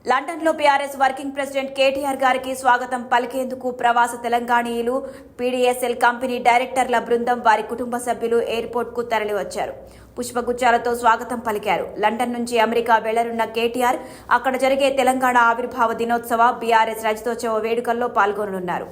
లండన్లో BRS working president KTR గారికి స్వాగతం పలికేందుకు ప్రవాస తెలంగాణీయులు, పీడీఎస్ఎల్ కంపెనీ డైరెక్టర్ల బృందం, వారి కుటుంబ సభ్యులు ఎయిర్పోర్ట్కు తరలివచ్చారు. పుష్పగుచ్చాలతో స్వాగతం పలికారు. లండన్ నుంచి అమెరికా వెళ్లనున్న కేటీఆర్ అక్కడ జరిగే తెలంగాణ ఆవిర్భావ దినోత్సవ, బీఆర్ఎస్ రజతోత్సవ వేడుకల్లో పాల్గొననున్నారు.